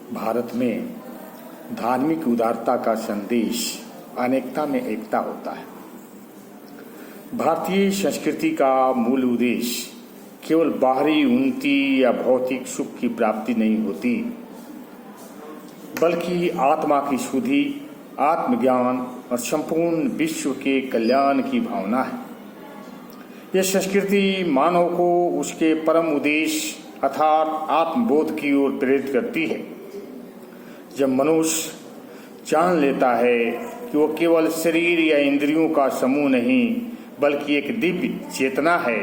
भारत में धार्मिक उदारता का संदेश अनेकता में एकता होता है। भारतीय संस्कृति का मूल उद्देश्य केवल बाहरी उन्नति या भौतिक सुख की प्राप्ति नहीं होती, बल्कि आत्मा की शुद्धि, आत्मज्ञान और संपूर्ण विश्व के कल्याण की भावना है। यह संस्कृति मानव को उसके परम उद्देश्य अर्थात आत्मबोध की ओर प्रेरित करती है। जब मनुष्य जान लेता है कि वो केवल शरीर या इंद्रियों का समूह नहीं बल्कि एक दिव्य चेतना है,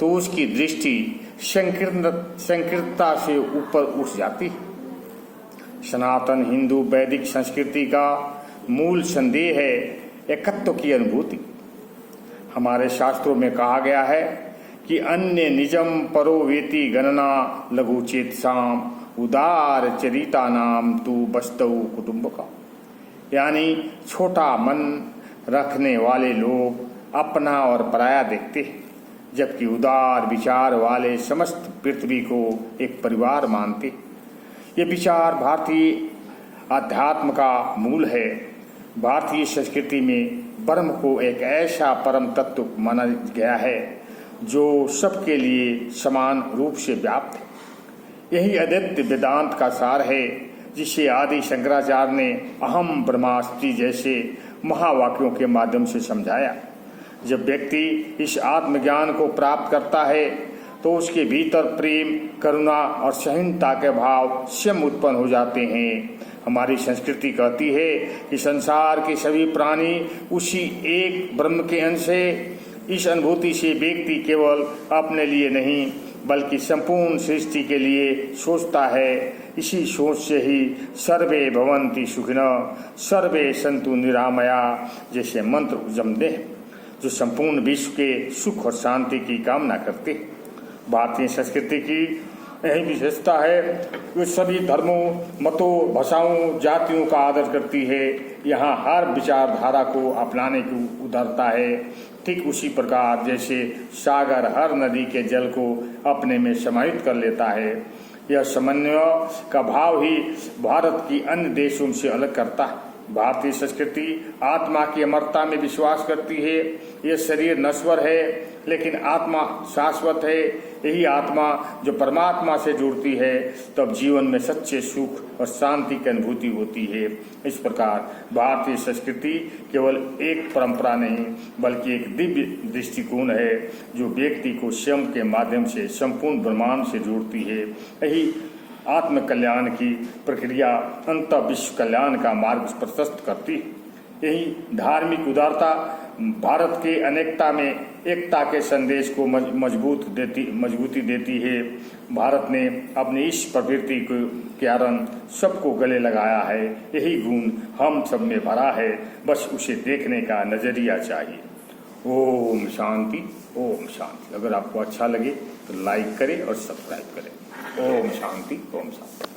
तो उसकी दृष्टि संकीर्णता से ऊपर उठ जाती है। सनातन हिंदू वैदिक संस्कृति का मूल संदेश है एकत्व की अनुभूति। हमारे शास्त्रों में कहा गया है कि अन्य निजम परो वेति गणना लघु चेतसाम उदार चरिता नाम तू बस्तव कुटुंब का, यानी छोटा मन रखने वाले लोग अपना और पराया देखते हैं, जबकि उदार विचार वाले समस्त पृथ्वी को एक परिवार मानते। ये विचार भारतीय अध्यात्म का मूल है। भारतीय संस्कृति में ब्रह्म को एक ऐसा परम तत्व माना गया है जो सबके लिए समान रूप से व्याप्त है। यही अद्वैत वेदांत का सार है, जिसे आदि शंकराचार्य ने अहम ब्रह्मास्मि जैसे महावाक्यों के माध्यम से समझाया। जब व्यक्ति इस आत्मज्ञान को प्राप्त करता है तो उसके भीतर प्रेम, करुणा और सहनता के भाव स्वयं उत्पन्न हो जाते हैं। हमारी संस्कृति कहती है कि संसार के सभी प्राणी उसी एक ब्रह्म के अंश है। इस अनुभूति से व्यक्ति केवल अपने लिए नहीं बल्कि संपूर्ण सृष्टि के लिए सोचता है। इसी सोच से ही सर्वे भवन्ति सुखिनः सर्वे सन्तु निरामया जैसे मंत्र जमते हैं, जो संपूर्ण विश्व के सुख और शांति की कामना करते हैं। भारतीय संस्कृति की यही विशेषता है कि सभी धर्मों, मतों, भाषाओं, जातियों का आदर करती है। यहाँ हर विचारधारा को अपनाने की उदारता है। ठीक उसी प्रकार जैसे सागर हर नदी के जल को अपने में समाहित कर लेता है। यह समन्वय का भाव ही भारत की अन्य देशों से अलग करता है। भारतीय संस्कृति आत्मा की अमरता में विश्वास करती है। यह शरीर नश्वर है लेकिन आत्मा शाश्वत है। यही आत्मा जो परमात्मा से जुड़ती है तब जीवन में सच्चे सुख और शांति की अनुभूति होती है। इस प्रकार भारतीय संस्कृति केवल एक परंपरा नहीं बल्कि एक दिव्य दृष्टिकोण है, जो व्यक्ति को स्वयं के माध्यम से संपूर्ण ब्रह्मांड से जोड़ती है। यही आत्म कल्याण की प्रक्रिया अंत विश्व कल्याण का मार्ग प्रशस्त करती है। यही धार्मिक उदारता भारत के अनेकता में एकता के संदेश को मजबूती देती है। भारत ने अपनी इस प्रवृत्ति के कारण सबको गले लगाया है। यही गुण हम सब में भरा है, बस उसे देखने का नजरिया चाहिए। ओम शांति, ओम शांति। अगर आपको अच्छा लगे तो लाइक करें और सब्सक्राइब करें। ओम शांति, ओम शांति।